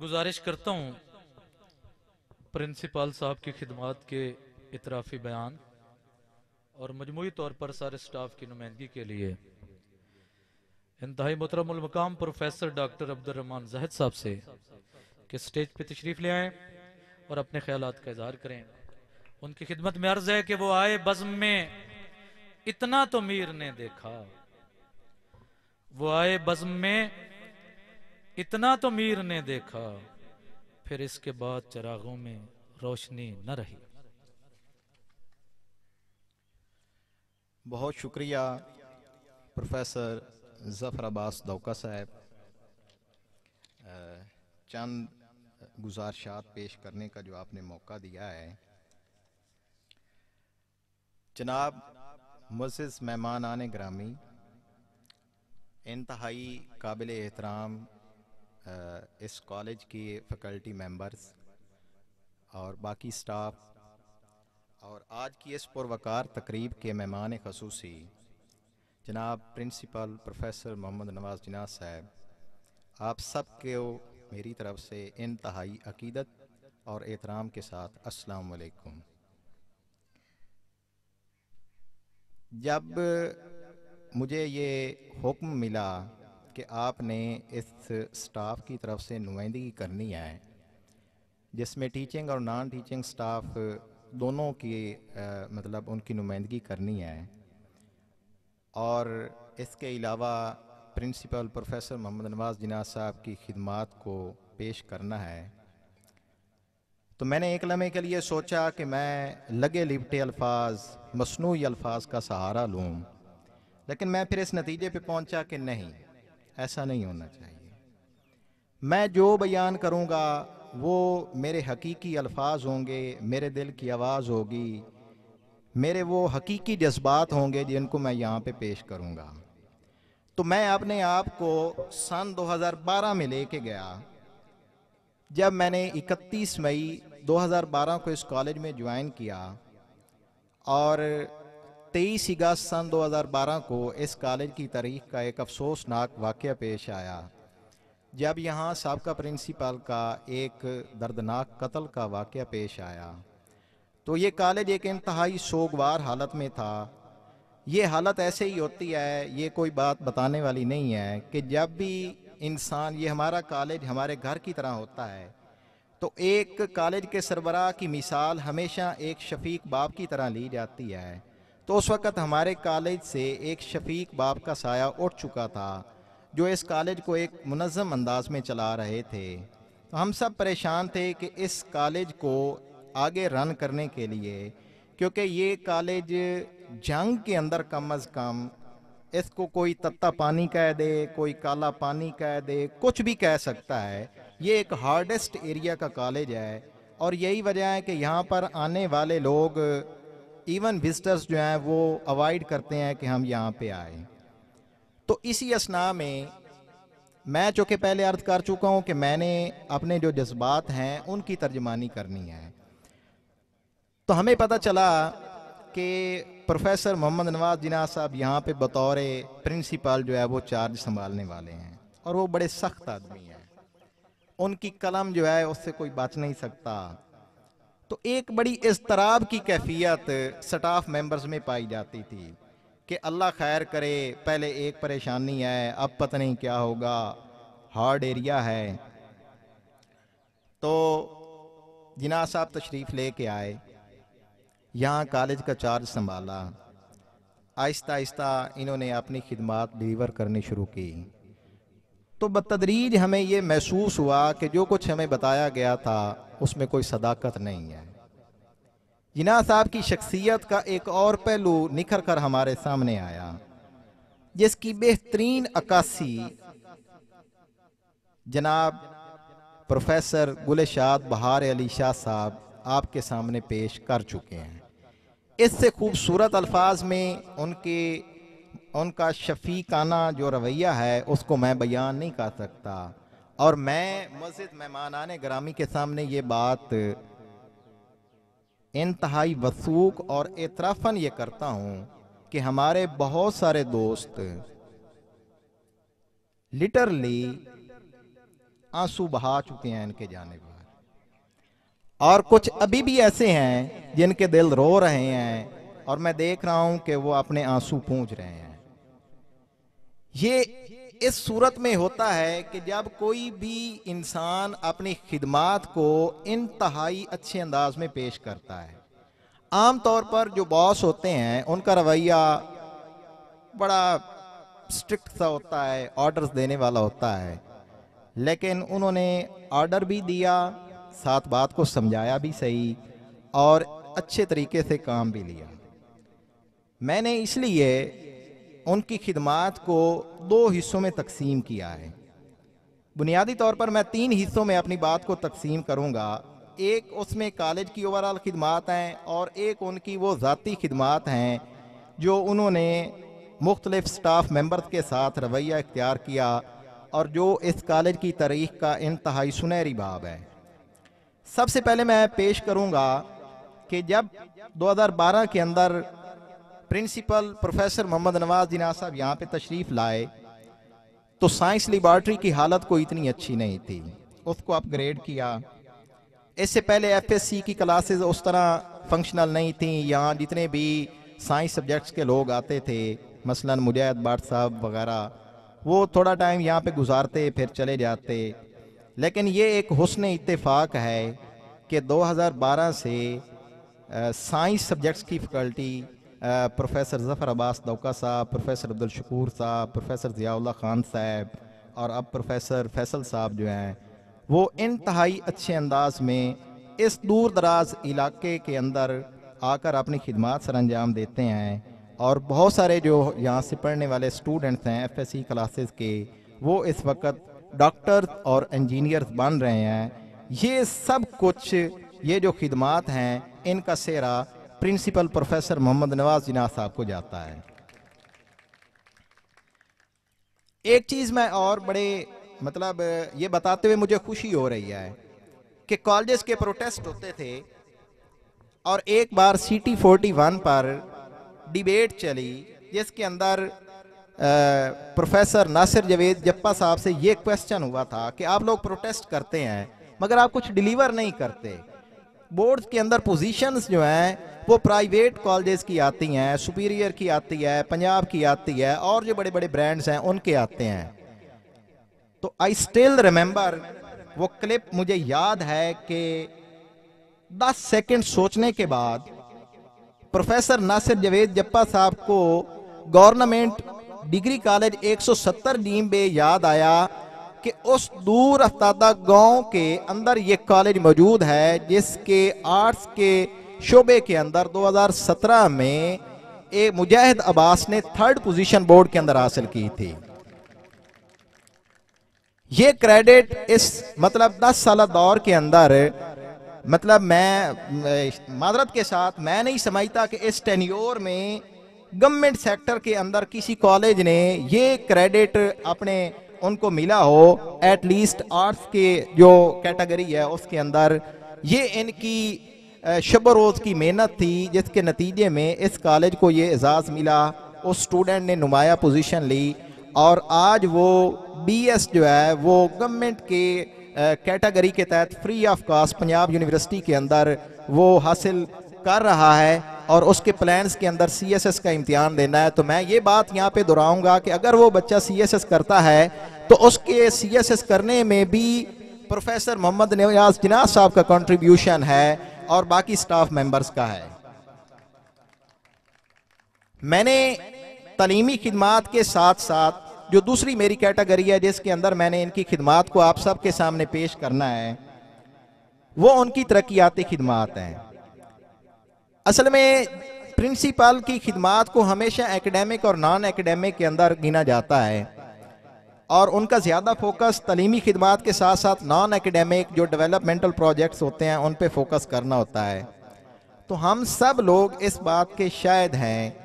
गुजारिश करता हूँ प्रिंसिपल साहब की खिदमत के इतराफ़ी बयान और मजमूई तौर पर सारे स्टाफ की नुमाइंदगी के लिए इंतहाई मोहतरमुल मकाम प्रोफेसर डॉक्टर अब्दुर्रहमान ज़ाहिद साहब से कि स्टेज पे तशरीफ़ ले आएँ और अपने ख्यालात का इजहार करें। उनकी खिदमत में अर्ज है कि वो आए बज़्म में इतना तो मीर ने देखा, वो आए बज़्म में इतना तो मीर ने देखा, फिर इसके बाद चिरागों में रोशनी न रही। बहुत शुक्रिया प्रोफेसर ज़फ़र अब्बास दौका साहब, चंद गुजारिशात पेश करने का जो आपने मौका दिया है। जनाब मुअज़्ज़िज़ मेहमान आने ग्रामी, इंतहाई काबिल एहतराम इस कॉलेज के फ़ैकल्टी मेंबर्स और बाकी स्टाफ और आज की इस पुरवकार तकरीब के मेहमान ख़ुसूसी जनाब प्रिंसिपल प्रोफेसर मोहम्मद नवाज़ जिन्ना साहब, आप सब को मेरी तरफ से इंतहाई अकीदत और एहतराम के साथ अस्सलाम वालेकुम। जब मुझे ये हुक्म मिला कि आपने इस स्टाफ की तरफ से नुमाइंदगी करनी है, जिसमें टीचिंग और नॉन टीचिंग स्टाफ दोनों की मतलब उनकी नुमाइंदगी करनी है, और इसके अलावा प्रिंसिपल प्रोफेसर मोहम्मद नवाज़ जिन्ना साहब की खिदमात को पेश करना है, तो मैंने एक लम्हे के लिए सोचा कि मैं लगे लिपटे अल्फाज, मसनूई अल्फाज का सहारा लूँ, लेकिन मैं फिर इस नतीजे पे पहुंचा कि नहीं, ऐसा नहीं होना चाहिए। मैं जो बयान करूँगा वो मेरे हकीकी अल्फाज होंगे, मेरे दिल की आवाज़ होगी, मेरे वो हकीकी जज्बात होंगे जिनको मैं यहाँ पे पेश करूँगा। तो मैं अपने आप को सन 2012 में लेके गया, जब मैंने 31 मई 2012 को इस कॉलेज में ज्वाइन किया और 23 अगस्त सन 2012 को इस कॉलेज की तारीख का एक अफसोसनाक वाक़या पेश आया, जब यहाँ साबका प्रिंसिपल का एक दर्दनाक कत्ल का वाक़या पेश आया। तो ये कॉलेज एक इंतहाई सोगवार हालत में था। ये हालत ऐसे ही होती है, ये कोई बात बताने वाली नहीं है कि जब भी इंसान, ये हमारा कॉलेज हमारे घर की तरह होता है, तो एक कॉलेज के सरबराह की मिसाल हमेशा एक शफीक बाप की तरह ली जाती है। तो उस वक़्त हमारे कॉलेज से एक शफीक बाप का साया उठ चुका था, जो इस कॉलेज को एक मुनज़्ज़म अंदाज में चला रहे थे। तो हम सब परेशान थे कि इस कॉलेज को आगे रन करने के लिए, क्योंकि ये कॉलेज जंग के अंदर कम अज़ कम, इसको कोई तत्ता पानी कह दे, कोई काला पानी कह दे, कुछ भी कह सकता है, ये एक हार्डेस्ट एरिया का कॉलेज है। और यही वजह है कि यहाँ पर आने वाले लोग, इवन विजिटर्स जो हैं, वो अवॉइड करते हैं कि हम यहाँ पे आए। तो इसी असना में मैं चूँकि पहले अर्ज़ कर चुका हूँ कि मैंने अपने जो जज्बात हैं उनकी तर्जमानी करनी है, तो हमें पता चला कि प्रोफेसर मोहम्मद नवाज़ जिन्ना साहब यहाँ पे बतौर प्रिंसिपल जो है वो चार्ज संभालने वाले हैं, और वो बड़े सख्त आदमी हैं, उनकी कलम जो है उससे कोई बच नहीं सकता। तो एक बड़ी इज़्तिराब की कैफियत स्टाफ मेंबर्स में पाई जाती थी कि अल्लाह खैर करे, पहले एक परेशानी है, अब पता नहीं क्या होगा, हार्ड एरिया है। तो जिन्ना साहब तशरीफ़ ले के आए, यहाँ कॉलेज का चार्ज संभाला, आहिस्ता आहिस्ता इन्होंने अपनी खिदमात डिलीवर करनी शुरू की। तो बतदरीज हमें ये महसूस हुआ कि जो कुछ हमें बताया गया था उसमें कोई सदाकत नहीं है। जिन्ना साहब की शख्सियत का एक और पहलू निखर कर हमारे सामने आया, जिसकी बेहतरीन अक्कासी जनाब प्रोफेसर गुलशाद बहार अली शाह साहब आपके सामने पेश कर चुके हैं। इससे खूबसूरत अल्फाज में उनका शफीकाना जो रवैया है उसको मैं बयान नहीं कर सकता, और मैं मस्जिद मेहमानाने ग्रामी के सामने ये बात इंतहाई वसूक और एतराफ़न ये करता हूँ कि हमारे बहुत सारे दोस्त लिटरली आंसू बहा चुके हैं इनके जाने पर, और कुछ अभी भी ऐसे हैं जिनके दिल रो रहे हैं और मैं देख रहा हूं कि वो अपने आंसू पूंछ रहे हैं। ये इस सूरत में होता है कि जब कोई भी इंसान अपनी खिदमात को इंतहाई अच्छे अंदाज में पेश करता है। आम तौर पर जो बॉस होते हैं उनका रवैया बड़ा स्ट्रिक्ट सा होता है, ऑर्डर्स देने वाला होता है, लेकिन उन्होंने ऑर्डर भी दिया, साथ बात को समझाया भी सही और अच्छे तरीके से काम भी लिया। मैंने इसलिए उनकी खिदमात को 2 हिस्सों में तकसीम किया है। बुनियादी तौर पर मैं 3 हिस्सों में अपनी बात को तकसीम करूंगा। एक उसमें कॉलेज की ओवरऑल खिदमात हैं और एक उनकी वो ज़ाती खिदमात हैं जो उन्होंने मुख्तलिफ स्टाफ मेंबर्स के साथ रवैया इख्तियार किया और जो इस कॉलेज की तारीख का इंतहाई सुनहरी बाब है। सबसे पहले मैं पेश करूंगा कि जब 2012 के अंदर प्रिंसिपल प्रोफेसर मोहम्मद नवाज जिन्ना साहब यहाँ पे तशरीफ़ लाए तो साइंस लेबॉर्ट्री की हालत कोई इतनी अच्छी नहीं थी, उसको अपग्रेड किया। इससे पहले एफएससी की क्लासेस उस तरह फंक्शनल नहीं थी। यहाँ जितने भी साइंस सब्जेक्ट्स के लोग आते थे, मसलन मुजाहिद बाट साहब वगैरह, वो थोड़ा टाइम यहाँ पे गुजारते फिर चले जाते। लेकिन ये एक हुस्न इत्तेफाक है कि 2012 से साइंस सब्जेक्ट्स की फैकल्टी प्रोफेसर ज़फ़र अब्बास दौका साहब, प्रोफेसर अब्दुल शकूर साहब, प्रोफेसर ज़ियाउल्लाह खान साहब और अब प्रोफेसर फैसल साहब जो हैं वो इंतहाई अच्छे अंदाज में इस दूर दराज इलाके के अंदर आकर अपनी खिदमात सर अंजाम देते हैं। और बहुत सारे जो यहाँ से पढ़ने वाले स्टूडेंट्स हैं एफएससी क्लासेस के, वो इस वक्त डॉक्टर्स और इंजीनियर्स बन रहे हैं। ये सब कुछ, ये जो खिदमात हैं, इनका सेहरा प्रिंसिपल प्रोफेसर मोहम्मद नवाज जिन्ना साहब को जाता है। एक चीज़ मैं और बड़े मतलब ये बताते हुए मुझे खुशी हो रही है कि कॉलेजेस के प्रोटेस्ट होते थे और एक बार CT 41 पर डिबेट चली जिसके अंदर प्रोफेसर नासिर जवेद जप्पा साहब से ये क्वेश्चन हुआ था कि आप लोग प्रोटेस्ट करते हैं मगर आप कुछ डिलीवर नहीं करते। बोर्ड के अंदर पोजीशंस जो हैं वो प्राइवेट कॉलेजेस की आती हैं, सुपीरियर की आती है, पंजाब की आती है और जो बड़े बड़े ब्रांड्स हैं उनके आते हैं। तो आई स्टिल रिमेंबर, वो क्लिप मुझे याद है कि 10 सेकंड सोचने के बाद प्रोफेसर नासिर जवेद जप्पा साहब को गवर्नमेंट डिग्री कॉलेज 170 नीम बे याद आया कि उस दूर अफ्तादा गांव के अंदर ये कॉलेज मौजूद है जिसके आर्ट्स के शोबे के अंदर 2017 में एक मुजाहिद अब्बास ने 3rd पोजीशन बोर्ड के अंदर हासिल की थी। ये क्रेडिट इस मतलब 10 साल दौर के अंदर, मतलब मैं मादरत के साथ मैं नहीं समझता कि इस टेन्योर में गवर्नमेंट सेक्टर के अंदर किसी कॉलेज ने ये क्रेडिट अपने उनको मिला हो। एट लीस्ट आर्ट्स के जो कैटेगरी है उसके अंदर ये इनकी शब रोज़ की मेहनत थी जिसके नतीजे में इस कॉलेज को ये एजाज़ मिला। उस स्टूडेंट ने नुमाया पोजीशन ली और आज वो BS जो है वो गवर्नमेंट के कैटेगरी के तहत free of cost Punjab university के अंदर वो हासिल कर रहा है और उसके प्लान्स के अंदर CSS का इम्तिहान देना है। तो मैं ये बात यहाँ पे दोहराऊंगा कि अगर वो बच्चा CSS करता है तो उसके CSS करने में भी प्रोफेसर मोहम्मद नवाज जिन्ना साहब का कंट्रीब्यूशन है और बाकी स्टाफ मेंबर्स का है। मैंने तालीमी खिदमात के साथ साथ जो दूसरी मेरी कैटेगरी है जिसके अंदर मैंने इनकी खिदमात को आप सब के सामने पेश करना है वो उनकी तरक्याती खिदमात हैं। असल में प्रिंसिपल की खिदमात को हमेशा एकेडमिक और नॉन एकेडमिक के अंदर गिना जाता है और उनका ज़्यादा फोकस तालीमी खिदमात के साथ साथ नॉन एकेडमिक जो डेवलपमेंटल प्रोजेक्ट्स होते हैं उन पे फोकस करना होता है। तो हम सब लोग इस बात के शायद हैं,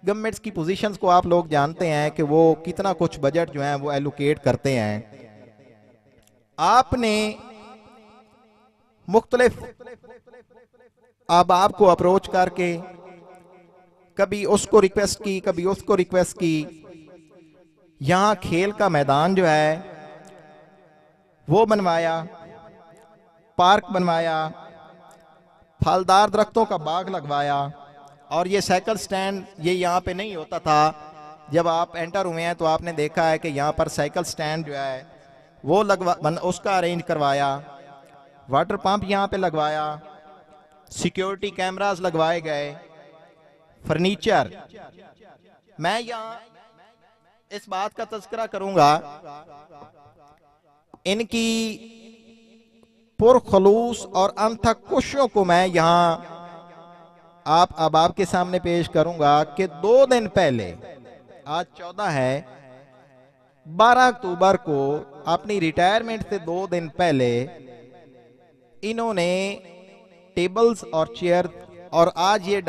गवर्नमेंट्स की पोजीशंस को आप लोग जानते हैं कि वो कितना कुछ बजट जो है वो एलोकेट करते हैं। आपने मुख्तलिफ आप को अप्रोच करके कभी उसको रिक्वेस्ट की कभी उसको रिक्वेस्ट की। यहाँ खेल का मैदान जो है वो बनवाया, पार्क बनवाया, फलदार दरख्तों का बाग लगवाया। और ये साइकिल स्टैंड ये यहाँ पे नहीं होता था। जब आप एंटर हुए हैं तो आपने देखा है कि यहाँ पर साइकिल स्टैंड जो है वो उसका अरेंज करवाया। वाटर पंप यहाँ पे लगवाया, सिक्योरिटी कैमरास लगवाए गए, फर्नीचर। मैं यहाँ इस बात का तज़किरा करूंगा, इनकी पुरखलूस और अनथक कोशिशों को मैं यहाँ अब आपके सामने पेश करूंगा कि 2 दिन पहले, आज 14 है, 12 अक्टूबर को अपनी रिटायरमेंट से 2 दिन पहले इन्होंने टेबल्स और चेयर और आज ये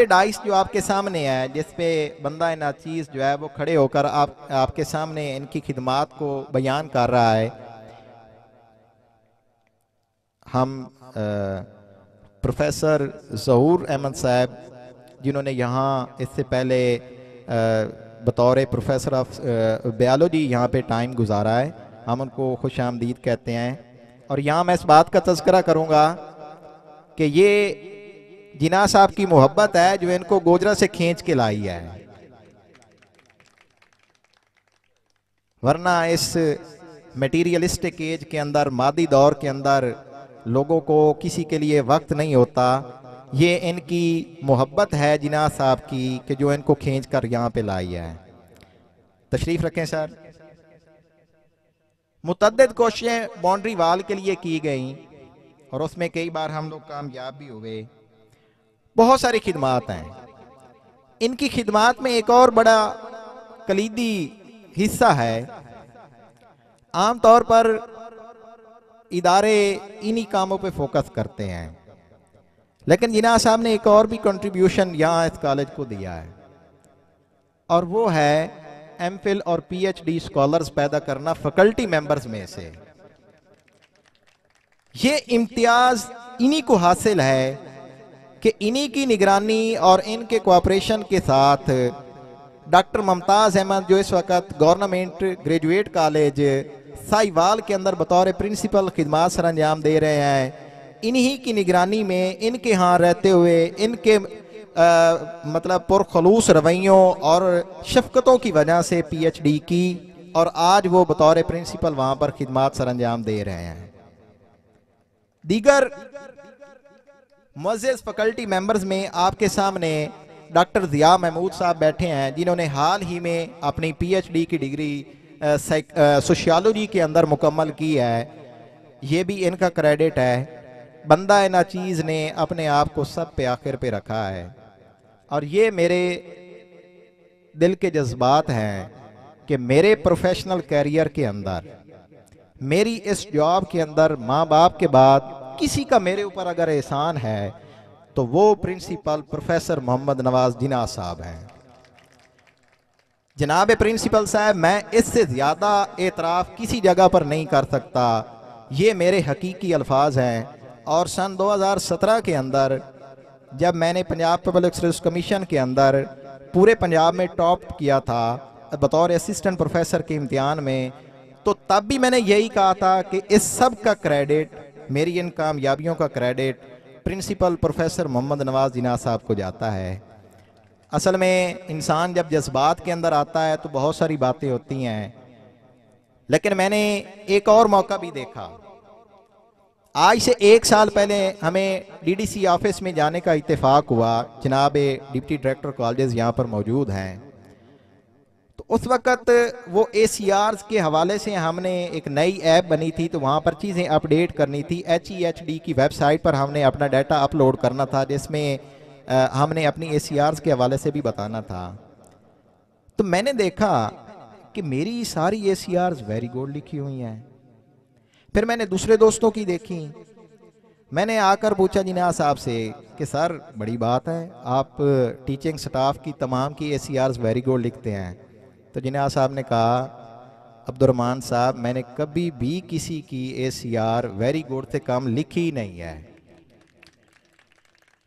डाइस जो आपके सामने है, जिसपे बंदा नाचीज जो है वो खड़े होकर आपके सामने इनकी खिदमात को बयान कर रहा है। हम प्रोफेसर ज़हूर अहमद साहब, जिन्होंने यहाँ इससे पहले बतौर प्रोफेसर ऑफ बायोलॉजी यहाँ पे टाइम गुजारा है, हम उनको खुश आमदीद कहते हैं। और यहाँ मैं इस बात का तज़किरा करूँगा कि ये जिना साहब की मोहब्बत है जो इनको गोजरा से खींच के लाई है, वरना इस मटीरियलिस्टिक एज के अंदर, मादी दौर के अंदर लोगों को किसी के लिए वक्त नहीं होता। ये इनकी मोहब्बत है जिना साहब की कि जो इनको खींच कर यहाँ पे लाई है। तशरीफ रखें सर। मुतअद्दिद कोशिशें बाउंड्री वाल के लिए की गई और उसमें कई बार हम लोग कामयाब भी हुए। बहुत सारी खिदमात हैं। इनकी खिदमात में एक और बड़ा कलीदी हिस्सा है, आमतौर पर इदारे इन्हीं कामों पे फोकस करते हैं, लेकिन जिना साहब ने एक और भी कंट्रीब्यूशन यहाँ इस कॉलेज को दिया है, और वो है एमफिल और पीएचडी स्कॉलर्स पैदा करना फैकल्टी मेंबर्स में से। ये इम्तियाज इन्हीं को हासिल है कि इन्हीं की निगरानी और इनके कोऑपरेशन के साथ डॉक्टर मुमताज़ अहमद, जो इस वक्त गवर्नमेंट ग्रेजुएट कॉलेज साहिवाल के अंदर बतौर प्रिंसिपल खिदमात सर अंजाम दे रहे हैं, इन्हीं की निगरानी में, इनके यहाँ रहते हुए, इनके मतलब पुरखलूस रवैयों और शफकतों की वजह से पीएचडी की, और आज वो बतौर प्रिंसिपल वहाँ पर खिदमात सर अंजाम दे रहे हैं। दीगर मुअज़्ज़ज़ फैकल्टी मेंबर्स में आपके सामने डॉक्टर ज़िया महमूद साहब बैठे हैं, जिन्होंने हाल ही में अपनी पीएचडी की डिग्री सोशियोलॉजी के अंदर मुकम्मल की है। ये भी इनका क्रेडिट है। बंदा नाचीज़ ने अपने आप को सब पे आखिर पे रखा है, और ये मेरे दिल के जज्बात हैं कि मेरे प्रोफेशनल कैरियर के अंदर, मेरी इस जॉब के अंदर माँ बाप के बाद किसी का मेरे ऊपर अगर एहसान है तो वो प्रिंसिपल प्रोफेसर मोहम्मद नवाज जिना साहब हैं। जनाब प्रिंसिपल साहब, मैं इससे ज़्यादा एतराफ़ किसी जगह पर नहीं कर सकता। ये मेरे हकीकी अल्फाज हैं। और सन 2017 के अंदर जब मैंने पंजाब पब्लिक सर्विस कमीशन के अंदर पूरे पंजाब में टॉप किया था बतौर असिस्टेंट प्रोफेसर के इम्तिहान में, तो तब भी मैंने यही कहा था कि इस सब का क्रेडिट, मेरी इन कामयाबियों का credit principal professor Mohammad Nawaz Jinnah साहब को जाता है। असल में इंसान जब जज्बात के अंदर आता है तो बहुत सारी बातें होती हैं, लेकिन मैंने एक और मौका भी देखा। आज से 1 साल पहले हमें डीडीसी ऑफिस में जाने का इत्तेफाक हुआ। जनाब डिप्टी डायरेक्टर कॉलेजेस यहाँ पर मौजूद हैं, तो उस वक़्त वो ACRs के हवाले से हमने एक नई ऐप बनी थी, तो वहाँ पर चीज़ें अपडेट करनी थी। HEHD की वेबसाइट पर हमने अपना डाटा अपलोड करना था, जिसमें हमने अपनी ACRs के हवाले से भी बताना था। तो मैंने देखा कि मेरी सारी ACRs वेरी गुड लिखी हुई हैं। फिर मैंने दूसरे दोस्तों की देखी। मैंने आकर पूछा जिना साहब से कि सर बड़ी बात है, आप टीचिंग स्टाफ की तमाम की ACRs वेरी गुड लिखते हैं। तो जिना साहब ने कहा, अब्दुर्रहमान साहब, मैंने कभी भी किसी की ACR वेरी गुड से कम लिखी नहीं है।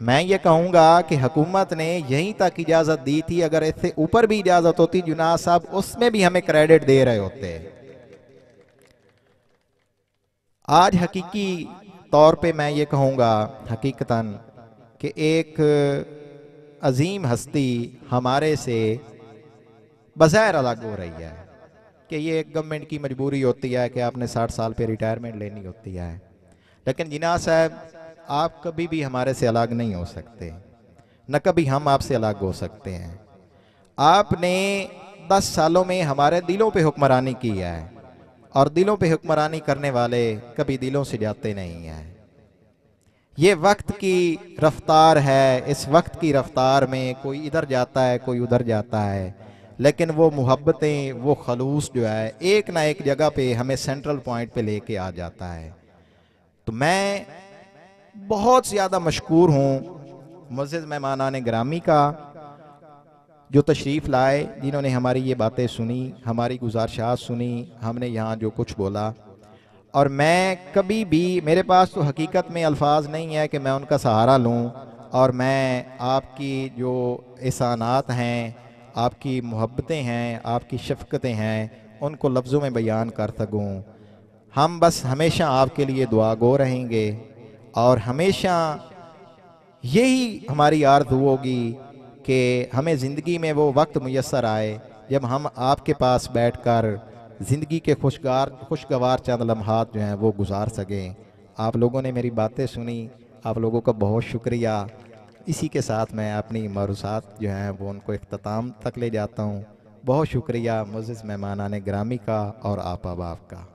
मैं ये कहूँगा कि हुकूमत ने यहीं तक इजाज़त दी थी, अगर इससे ऊपर भी इजाज़त होती जुनाद साहब, उसमें भी हमें क्रेडिट दे रहे होते। आज हकीकी तौर पे मैं ये कहूँगा हकीकतन कि एक अजीम हस्ती हमारे से बज़ाहिर अलग हो रही है कि ये एक गवर्नमेंट की मजबूरी होती है कि आपने 60 साल पे रिटायरमेंट लेनी होती है, लेकिन जिन्ना साहब आप कभी भी हमारे से अलग नहीं हो सकते, न कभी हम आपसे अलग हो सकते हैं। आपने 10 सालों में हमारे दिलों पे हुक्मरानी की है, और दिलों पे हुक्मरानी करने वाले कभी दिलों से जाते नहीं हैं। ये वक्त की रफ्तार है, इस वक्त की रफ्तार में कोई इधर जाता है, कोई उधर जाता है, लेकिन वो मोहब्बतें, वो खलूस जो है एक ना एक जगह पे हमें सेंट्रल पॉइंट पे लेके आ जाता है। तो मैं बहुत ज़्यादा मशकूर हूँ मुअज़्ज़िज़ मेहमानान गिरामी का, जो तशरीफ़ लाए, जिन्होंने हमारी ये बातें सुनी, हमारी गुज़ारिशात सुनी, हमने यहाँ जो कुछ बोला। और मैं कभी भी, मेरे पास तो हकीकत में अल्फाज नहीं है कि मैं उनका सहारा लूँ और मैं आपकी जो एहसानात हैं, आपकी मोहब्बतें हैं, आपकी शफ़क़तें हैं, उनको लफ्ज़ों में बयान कर सकूँ। हम बस हमेशा आपके लिए दुआ गो रहेंगे, और हमेशा यही हमारी आरज़ू होगी कि हमें ज़िंदगी में वो वक्त मुयस्सर आए जब हम आपके पास बैठकर ज़िंदगी के खुशगवार चंद लम्हात जो हैं वो गुजार सकें। आप लोगों ने मेरी बातें सुनी, आप लोगों का बहुत शुक्रिया। इसी के साथ मैं अपनी मरूसात जो हैं वो उनको इख्तिताम तक ले जाता हूँ। बहुत शुक्रिया मुअज़्ज़िज़ मेहमानान गिरामी का और आप अहबाब का।